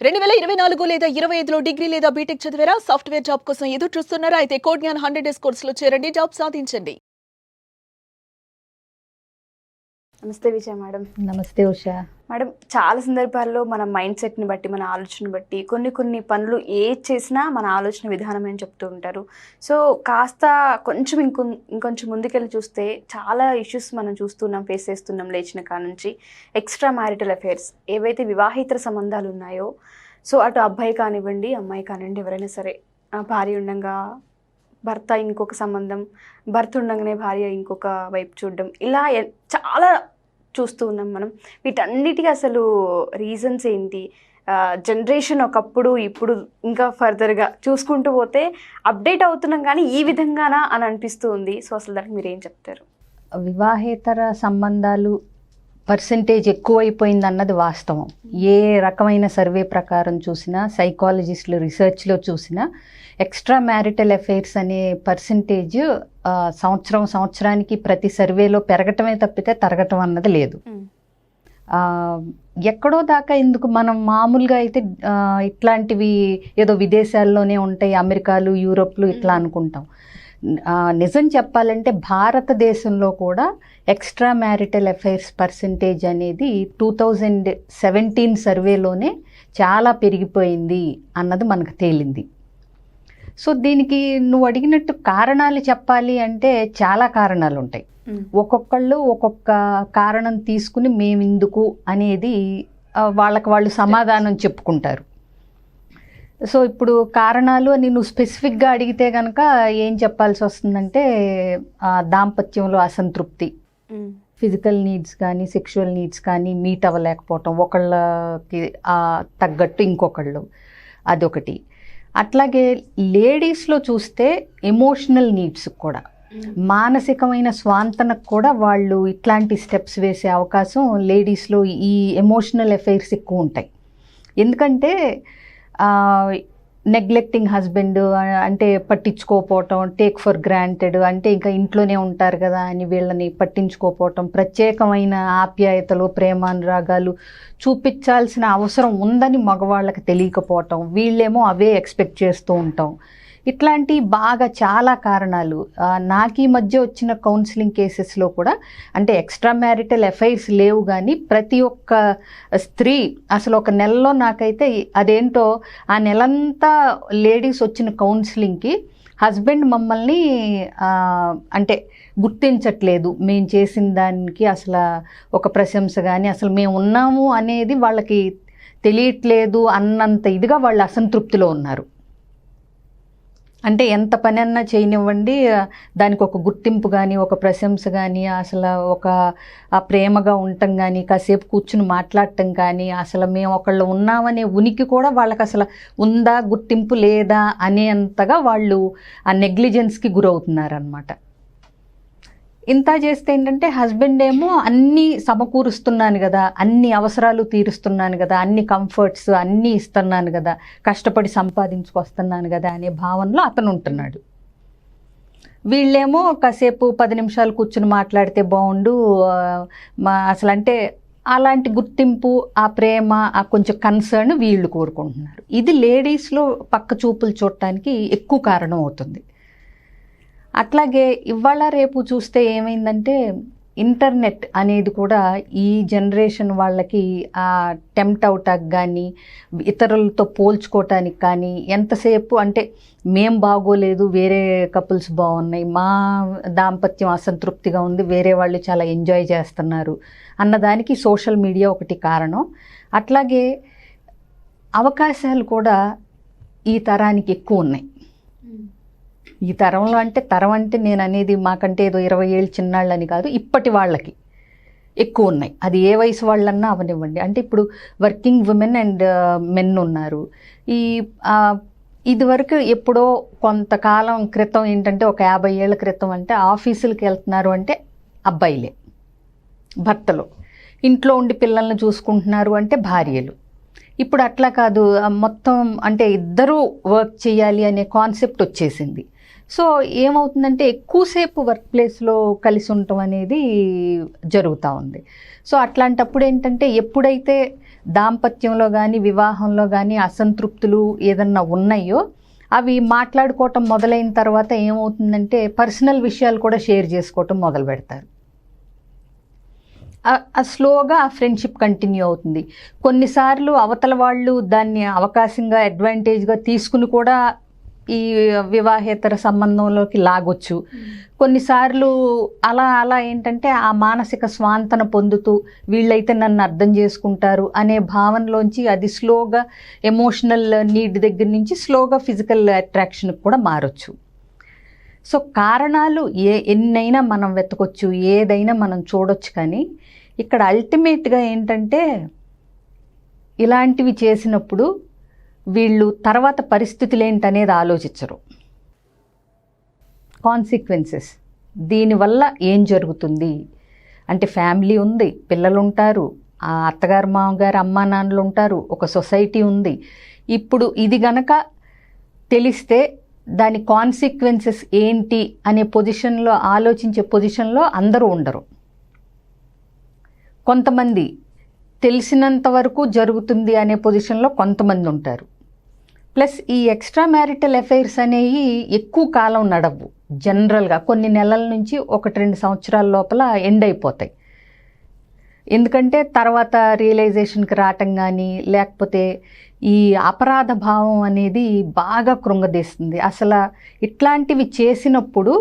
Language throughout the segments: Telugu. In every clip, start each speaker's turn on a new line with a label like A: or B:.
A: 2024 లేదా 25లో డిగ్రీ లేదా బీటెక్ చదివారా? సాఫ్ట్‌వేర్ జాబ్ కోసం ఎదురు చూస్తున్నారా? అయితే కోడ్ జ్ఞాన్ 100 డేస్ కోర్సులో చేరండి, జాబ్ సాధించండి.
B: నమస్తే విజయ మేడం.
C: నమస్తే ఉషా
B: మేడం, చాలా సందర్భాల్లో మన మైండ్ సెట్ని బట్టి, మన ఆలోచన బట్టి కొన్ని పనులు ఏది చేసినా మన ఆలోచన విధానం అని చెప్తూ ఉంటారు. సో కాస్త కొంచెం ఇంకొంచెం ముందుకెళ్ళి చూస్తే చాలా ఇష్యూస్ మనం చూస్తున్నాం, ఫేస్ చేస్తున్నాం లేచిన కాడ నుంచి. ఎక్స్ట్రా మ్యారిటల్ అఫైర్స్ ఏవైతే వివాహేతర సంబంధాలు ఉన్నాయో, సో అటు అబ్బాయి కానివ్వండి, అమ్మాయి కానివ్వండి, ఎవరైనా సరే భార్య ఉండగా భర్త ఇంకొక సంబంధం, భర్త ఉండగానే భార్య ఇంకొక వైపు చూడడం, ఇలా చాలా చూస్తూ ఉన్నాం మనం. వీటన్నిటికీ అసలు రీజన్స్ ఏంటి? జనరేషన్ ఒకప్పుడు ఇప్పుడు ఇంకా ఫర్దర్గా చూసుకుంటూ పోతే అప్డేట్ అవుతున్నాం, కానీ ఈ విధంగానా అని అనిపిస్తూ ఉంది. సో అసలు దానికి మీరు ఏం చెప్తారు?
C: వివాహేతర సంబంధాలు పర్సంటేజ్ ఎక్కువైపోయింది అన్నది వాస్తవం. ఏ రకమైన సర్వే ప్రకారం చూసినా, సైకాలజిస్టులు రీసెర్చ్లో చూసినా ఎక్స్ట్రా మ్యారిటల్ అఫైర్స్ అనే పర్సంటేజ్ సంవత్సరానికి ప్రతి సర్వేలో పెరగటమే తప్పితే తరగటం అన్నది లేదు. ఎక్కడో దాకా ఎందుకు మనం మామూలుగా అయితే ఇట్లాంటివి ఏదో విదేశాల్లోనే ఉంటాయి, అమెరికాలు, యూరోప్లు ఇట్లా అనుకుంటాం. నిజం చెప్పాలంటే భారతదేశంలో కూడా ఎక్స్ట్రా మ్యారిటల్ అఫైర్స్ పర్సంటేజ్ అనేది 2017 సర్వేలోనే చాలా పెరిగిపోయింది అన్నది మనకు తేలింది. సో దీనికి నువ్వు అడిగినట్టు కారణాలు చెప్పాలి అంటే చాలా కారణాలు ఉంటాయి. ఒక్కొక్కళ్ళు ఒక్కొక్క కారణం తీసుకుని మేమెందుకు అనేది వాళ్ళకి వాళ్ళు సమాధానం చెప్పుకుంటారు. సో ఇప్పుడు కారణాలు అని నువ్వు స్పెసిఫిక్గా అడిగితే కనుక ఏం చెప్పాల్సి వస్తుందంటే, దాంపత్యంలో అసంతృప్తి, ఫిజికల్ నీడ్స్ కానీ సెక్షువల్ నీడ్స్ కానీ మీట్ అవ్వలేకపోవటం, ఒకళ్ళకి తగ్గట్టు ఇంకొకళ్ళు, అదొకటి. అట్లాగే లేడీస్లో చూస్తే ఎమోషనల్ నీడ్స్ కూడా, మానసికమైన స్వాంతనకు కూడా వాళ్ళు ఇట్లాంటి స్టెప్స్ వేసే అవకాశం లేడీస్లో ఈ ఎమోషనల్ అఫైర్స్ ఎక్కువ ఉంటాయి. ఎందుకంటే నెగ్లెక్టింగ్ హస్బెండ్ అంటే పట్టించుకోకపోవటం, టేక్ ఫర్ గ్రాంటెడ్ అంటే ఇంకా ఇంట్లోనే ఉంటారు కదా అని వీళ్ళని పట్టించుకోకపోవటం, ప్రత్యేకమైన ఆప్యాయతలు, ప్రేమానురాగాలు చూపించాల్సిన అవసరం ఉందని మగవాళ్ళకి తెలియకపోవటం, వీళ్ళేమో అవే ఎక్స్పెక్ట్ చేస్తూ ఉంటాం. ఇట్లాంటి బాగా చాలా కారణాలు. నాకు ఈ మధ్య వచ్చిన కౌన్సిలింగ్ కేసెస్లో కూడా, అంటే ఎక్స్ట్రా మ్యారిటల్ అఫైర్స్ లేవు కానీ ప్రతి ఒక్క స్త్రీ అసలు ఒక నెలలో నాకైతే అదేంటో ఆ నెలంతా లేడీస్ వచ్చిన కౌన్సిలింగ్కి హస్బెండ్ మమ్మల్ని అంటే గుర్తించట్లేదు, మేము చేసిన దానికి అసలు ఒక ప్రశంస కానీ అసలు మేము ఉన్నాము అనేది వాళ్ళకి తెలియట్లేదు అన్నంత ఇదిగా వాళ్ళు అసంతృప్తిలో ఉన్నారు. అంటే ఎంత పని అన్నా చేయనివ్వండి, దానికి ఒక గుర్తింపు కానీ ఒక ప్రశంస కానీ అసలు ఒక ప్రేమగా ఉండటం కానీ కాసేపు కూర్చుని మాట్లాడటం కానీ అసలు మేము ఒకళ్ళు ఉన్నామనే ఉనికి కూడా వాళ్ళకి అసలు ఉందా, గుర్తింపు లేదా అనేంతగా వాళ్ళు ఆ నెగ్లిజెన్స్కి గురవుతున్నారనమాట. ఇంత చేస్తే ఏంటంటే హస్బెండ్ ఏమో అన్నీ సమకూరుస్తున్నాను కదా, అన్ని అవసరాలు తీరుస్తున్నాను కదా, అన్ని కంఫర్ట్స్ అన్నీ ఇస్తున్నాను కదా, కష్టపడి సంపాదించుకొస్తున్నాను కదా అనే భావనలో అతను ఉంటున్నాడు. వీళ్ళేమో కాసేపు 10 నిమిషాలు కూర్చుని మాట్లాడితే బాగుండు, అసలు అంటే అలాంటి గుర్తింపు, ఆ ప్రేమ, ఆ కొంచెం కన్సర్న్ వీళ్ళు కోరుకుంటున్నారు. ఇది లేడీస్లో పక్క చూపులు చూడటానికి ఎక్కువ కారణం అవుతుంది. అట్లాగే ఇవాళ రేపు చూస్తే ఏమైందంటే ఇంటర్నెట్ అనేది కూడా ఈ జనరేషన్ వాళ్ళకి ఆ టెంప్ట్ అవుటానికి కానీ ఇతరులతో పోల్చుకోవటానికి కానీ ఎంతసేపు అంటే మేం బాగోలేదు, వేరే కపుల్స్ బాగున్నాయి, మా దాంపత్యం అసంతృప్తిగా ఉంది, వేరే వాళ్ళు చాలా ఎంజాయ్ చేస్తున్నారు అన్నదానికి సోషల్ మీడియా ఒకటి కారణం. అట్లాగే అవకాశాలు కూడా ఈ తరానికి ఎక్కువ ఉన్నాయి. ఈ తరంలో అంటే తరం అంటే నేను అనేది మాకంటే ఏదో 20 ఏళ్ళు చిన్నాళ్ళని కాదు, ఇప్పటి వాళ్ళకి ఎక్కువ ఉన్నాయి. అది ఏ వయసు వాళ్ళన్నా అవనివ్వండి. అంటే ఇప్పుడు వర్కింగ్ ఉమెన్ అండ్ మెన్ ఉన్నారు. ఇదివరకు ఎప్పుడో కొంతకాలం క్రితం ఏంటంటే ఒక 50 ఏళ్ళ క్రితం అంటే ఆఫీసులకు వెళ్తున్నారు అంటే అబ్బాయిలే, భర్తలు, ఇంట్లో ఉండి పిల్లల్ని చూసుకుంటున్నారు అంటే భార్యలు. ఇప్పుడు అట్లా కాదు, మొత్తం అంటే ఇద్దరూ వర్క్ చేయాలి అనే కాన్సెప్ట్ వచ్చేసింది. సో ఏమవుతుందంటే ఎక్కువసేపు వర్క్ ప్లేస్లో కలిసి ఉండటం అనేది జరుగుతూ ఉంది. సో అట్లాంటప్పుడు ఏంటంటే ఎప్పుడైతే దాంపత్యంలో కానీ వివాహంలో కానీ అసంతృప్తులు ఏదన్నా ఉన్నాయో అవి మాట్లాడుకోవటం మొదలైన తర్వాత ఏమవుతుందంటే పర్సనల్ విషయాలు కూడా షేర్ చేసుకోవటం మొదలు పెడతారు. స్లోగా ఆ ఫ్రెండ్షిప్ కంటిన్యూ అవుతుంది. కొన్నిసార్లు అవతల వాళ్ళు దాన్ని అవకాశంగా అడ్వాంటేజ్గా తీసుకుని కూడా ఈ వివాహేతర సంబంధంలోకి లాగొచ్చు. కొన్నిసార్లు అలా ఏంటంటే ఆ మానసిక స్వాంతన పొందుతూ వీళ్ళైతే నన్ను అర్థం చేసుకుంటారు అనే భావనలోంచి అది స్లోగా ఎమోషనల్ నీడ్ దగ్గర నుంచి స్లోగా ఫిజికల్ అట్రాక్షన్కి కూడా మారొచ్చు. సో కారణాలు ఎన్నైనా మనం వెతకొచ్చు, ఏదైనా మనం చూడొచ్చు. కానీ ఇక్కడ అల్టిమేట్గా ఏంటంటే ఇలాంటివి చేసినప్పుడు వీళ్ళు తర్వాత పరిస్థితులు ఏంటనేది ఆలోచించరు. కాన్సిక్వెన్సెస్, దీనివల్ల ఏం జరుగుతుంది అంటే ఫ్యామిలీ ఉంది, పిల్లలు ఉంటారు, ఆ అత్తగారు మామగారు అమ్మా నాన్నలు ఉంటారు, ఒక సొసైటీ ఉంది. ఇప్పుడు ఇది గనక తెలిస్తే దాని కాన్సిక్వెన్సెస్ ఏంటి అనే పొజిషన్లో ఆలోచించే పొజిషన్లో అందరూ ఉండరు. కొంతమంది తెలిసినంత వరకు జరుగుతుంది అనే పొజిషన్లో కొంతమంది ఉంటారు. ప్లస్ ఈ ఎక్స్ట్రా మ్యారిటల్ అఫైర్స్ అనేవి ఎక్కువ కాలం నడవు. జనరల్గా కొన్ని నెలల నుంచి 1-2 సంవత్సరాల లోపల ఎండ్ అయిపోతాయి. ఎందుకంటే తర్వాత రియలైజేషన్కి రావటం కానీ లేకపోతే ఈ అపరాధ భావం అనేది బాగా కృంగదీస్తుంది. అసలు ఇట్లాంటివి చేసినప్పుడు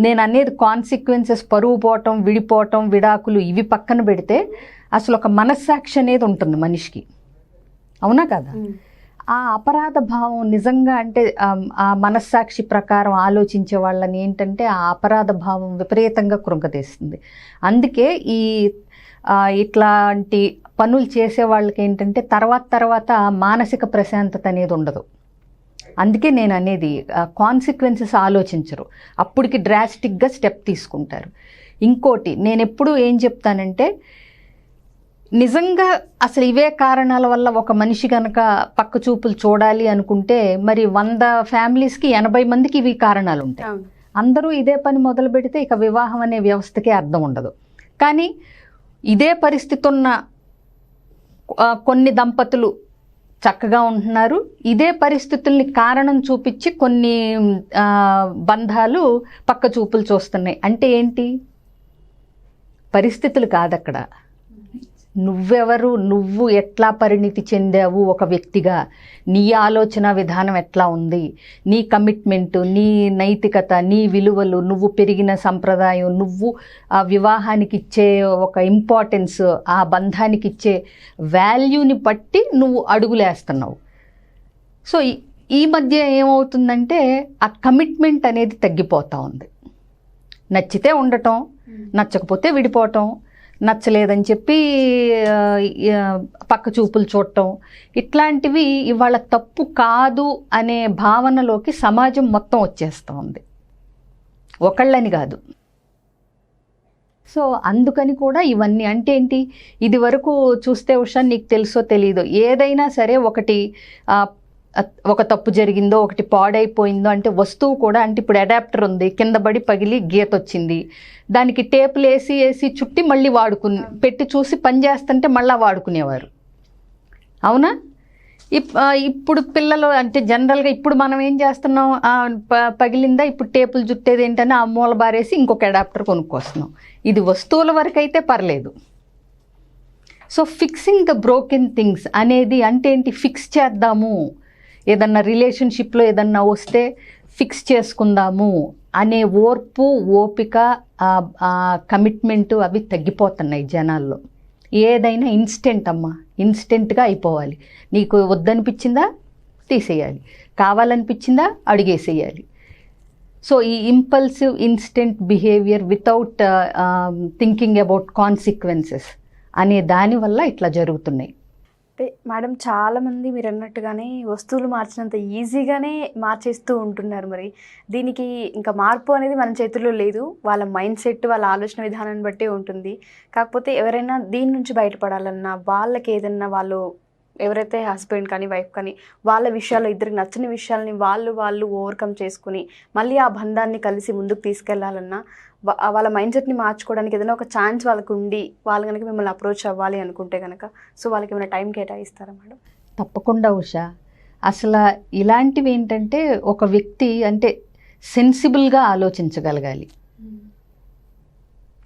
C: నేను అనేది కాన్సిక్వెన్సెస్, పరువు పోవటం, విడిపోవటం, విడాకులు ఇవి పక్కన పెడితే అసలు ఒక మనస్సాక్షి అనేది ఉంటుంది మనిషికి. అవునా కదా? ఆ అపరాధ భావం నిజంగా అంటే ఆ మనస్సాక్షి ప్రకారం ఆలోచించే వాళ్ళని ఏంటంటే ఆ అపరాధ భావం విపరీతంగా కృంగదీస్తుంది. అందుకే ఈ ఇట్లాంటి పనులు చేసే వాళ్ళకి ఏంటంటే తర్వాత మానసిక ప్రశాంతత అనేది ఉండదు. అందుకే నేను అనేది కాన్సిక్వెన్సెస్ ఆలోచించరు, అప్పటికి డ్రాస్టిక్గా స్టెప్ తీసుకుంటారు. ఇంకోటి నేను ఎప్పుడు ఏం చెప్తానంటే నిజంగా అసలు ఇవే కారణాల వల్ల ఒక మనిషి కనుక పక్క చూపులు చూడాలి అనుకుంటే మరి 100 ఫ్యామిలీస్కి 80 మందికి ఇవి కారణాలు ఉంటాయి. అందరూ ఇదే పని మొదలు పెడితే ఇక వివాహం అనే వ్యవస్థకే అర్థం ఉండదు. కానీ ఇదే పరిస్థితి ఉన్న కొన్ని దంపతులు చక్కగా ఉంటున్నారు. ఇదే పరిస్థితుల్ని కారణం చూపించి కొన్ని బంధాలు పక్క చూపులు చూస్తున్నాయి. అంటే ఏంటి? పరిస్థితులు కాదక్కడ, నువ్వెవరు, నువ్వు ఎట్లా పరిణితి చెందావు ఒక వ్యక్తిగా, నీ ఆలోచన విధానం ఎట్లా ఉంది, నీ కమిట్మెంటు, నీ నైతికత, నీ విలువలు, నువ్వు పెరిగిన సంప్రదాయం, నువ్వు ఆ వివాహానికి ఇచ్చే ఒక ఇంపార్టెన్స్, ఆ బంధానికి ఇచ్చే వాల్యూని బట్టి నువ్వు అడుగులేస్తున్నావు. సో ఈ మధ్య ఏమవుతుందంటే ఆ కమిట్మెంట్ అనేది తగ్గిపోతూ ఉంది. నచ్చితే ఉండటం, నచ్చకపోతే విడిపోవటం, నచ్చలేదని చెప్పి పక్క చూపులు చూడటం, ఇట్లాంటివి ఇవాళ తప్పు కాదు అనే భావనలోకి సమాజం మొత్తం వచ్చేస్తూ ఉంది, ఒకళ్ళని కాదు. సో అందుకని కూడా ఇవన్నీ అంటే ఏంటి, ఇది వరకు చూస్తే ఉషా నీకు తెలుసో తెలీదో, ఏదైనా సరే ఒక తప్పు జరిగిందో, ఒకటి పాడైపోయిందో అంటే వస్తువు కూడా, అంటే ఇప్పుడు అడాప్టర్ ఉంది, కింద పడి పగిలి గీత వచ్చింది, దానికి టేపులు వేసి చుట్టి మళ్ళీ పెట్టి చూసి పని చేస్తుంటే మళ్ళీ వాడుకునేవారు. అవునా? ఇప్పుడు పిల్లలు అంటే జనరల్గా ఇప్పుడు మనం ఏం చేస్తున్నాం, పగిలిందా ఇప్పుడు టేపులు చుట్టేది ఏంటని ఆ మూల బారేసి ఇంకొక అడాప్టర్ కొనుక్కొస్తున్నాం. ఇది వస్తువుల వరకు అయితే పర్లేదు. So fixing the broken things అనేది అంటే ఏంటి, ఫిక్స్ చేద్దాము, ఏదన్నా రిలేషన్షిప్లో ఏదన్నా వస్తే ఫిక్స్ చేసుకుందాము అనే ఓర్పు, ఓపిక, కమిట్మెంటు అవి తగ్గిపోతున్నాయి జనాల్లో. ఏదైనా ఇన్స్టెంట్ అమ్మా, ఇన్స్టెంట్గా అయిపోవాలి. నీకు వద్దనిపించిందా తీసేయాలి, కావాలనిపించిందా అడిగేసేయాలి. సో ఈ impulsive instant behaviour without thinking about consequences అనే దానివల్ల ఇట్లా జరుగుతున్నాయి.
B: అంటే మేడం చాలామంది మీరు అన్నట్టుగానే వస్తువులు మార్చినంత ఈజీగానే మార్చేస్తూ ఉంటున్నారు. మరి దీనికి ఇంకా మార్పు అనేది మన చేతుల్లో లేదు, వాళ్ళ మైండ్ సెట్, వాళ్ళ ఆలోచన విధానాన్ని బట్టే ఉంటుంది. కాకపోతే ఎవరైనా దీని నుంచి బయటపడాలన్నా, వాళ్ళకి ఏదన్నా వాళ్ళు ఎవరైతే హస్బెండ్ కానీ వైఫ్ కానీ వాళ్ళ విషయాల్లో ఇద్దరికి నచ్చని విషయాలని వాళ్ళు ఓవర్కమ్ చేసుకుని మళ్ళీ ఆ బంధాన్ని కలిసి ముందుకు తీసుకెళ్లాలన్నా వాళ్ళ మైండ్ సెట్ని మార్చుకోవడానికి ఏదైనా ఒక ఛాన్స్ వాళ్ళకు ఉండి వాళ్ళు కనుక మిమ్మల్ని అప్రోచ్ అవ్వాలి అనుకుంటే కనుక సో వాళ్ళకి ఏమైనా టైం కేటాయిస్తారా మేడం?
C: తప్పకుండా ఉషా. అసలు ఇలాంటివి ఏంటంటే ఒక వ్యక్తి అంటే సెన్సిబుల్గా ఆలోచించగలగాలి.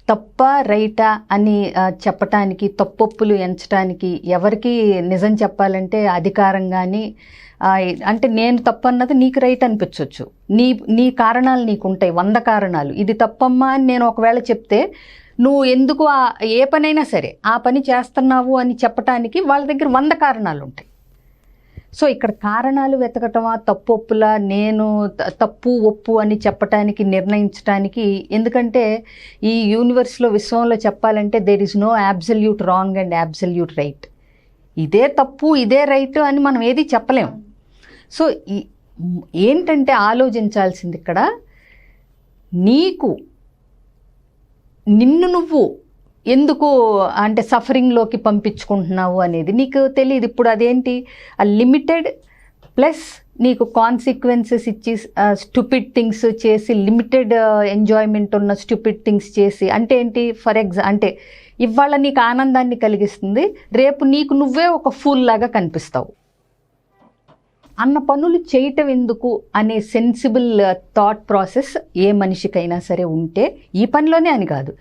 C: తప్ప రైటా అని చెప్పటానికి, తప్పొప్పులు ఎంచడానికి ఎవరికి నిజం చెప్పాలంటే అధికారం కానీ అంటే నేను తప్పు అన్నది నీకు రైట్ అనిపించవచ్చు. నీ కారణాలు నీకు ఉంటాయి, 100 కారణాలు. ఇది తప్పమ్మా అని నేను ఒకవేళ చెప్తే నువ్వు ఎందుకు ఏ పనైనా సరే ఆ పని చేస్తున్నావు అని చెప్పటానికి వాళ్ళ దగ్గర 100 కారణాలు ఉంటాయి. సో ఇక్కడ కారణాలు వెతకటమా, తప్పొప్పులా, నేను తప్పు ఒప్పు అని చెప్పటానికి, నిర్ణయించడానికి, ఎందుకంటే ఈ యూనివర్స్లో, విశ్వంలో చెప్పాలంటే there is no absolute wrong and absolute right. ఇదే తప్పు ఇదే రైట్ అని మనం ఏది చెప్పలేము. సో ఏంటంటే ఆలోచించాల్సింది ఇక్కడ నిన్ను నువ్వు ఎందుకు అంటే సఫరింగ్లోకి పంపించుకుంటున్నావు అనేది నీకు తెలియదు. ఇప్పుడు అదేంటి ఆ లిమిటెడ్ ప్లస్ నీకు కాన్సిక్వెన్సెస్ ఇచ్చి స్టూపిడ్ థింగ్స్ చేసి, లిమిటెడ్ ఎంజాయ్మెంట్ ఉన్న స్టూపిడ్ థింగ్స్ చేసి, అంటే ఏంటి అంటే ఇవాళ నీకు ఆనందాన్ని కలిగిస్తుంది, రేపు నీకు నువ్వే ఒక ఫూల్ లాగా కనిపిస్తావు. అన్న పనులు చేయటం ఎందుకు అనే సెన్సిబుల్ థాట్ ప్రాసెస్ ఏ మనిషికైనా సరే ఉంటే, ఈ పనిలోనే అని కాదు,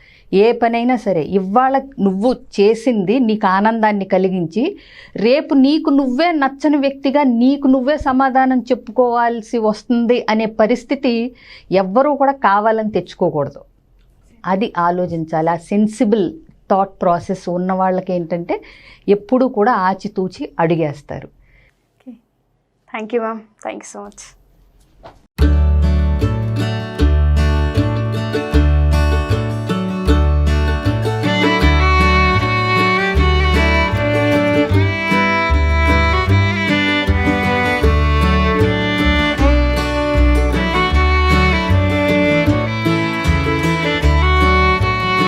C: ఏ పనైనా సరే ఇవాళ నువ్వు చేసింది నీకు ఆనందాన్ని కలిగించి, రేపు నీకు నువ్వే నచ్చని వ్యక్తిగా నీకు నువ్వే సమాధానం చెప్పుకోవాల్సి వస్తుంది అనే పరిస్థితి ఎవ్వరూ కూడా కావాలని తెచ్చుకోకూడదు. అది ఆలోచించాలి. ఆ సెన్సిబుల్ థాట్ ప్రాసెస్ ఉన్న వాళ్ళకి ఏంటంటే ఎప్పుడూ కూడా ఆచితూచి అడిగేస్తారు.
B: Thank you ma'am. Thank you so much.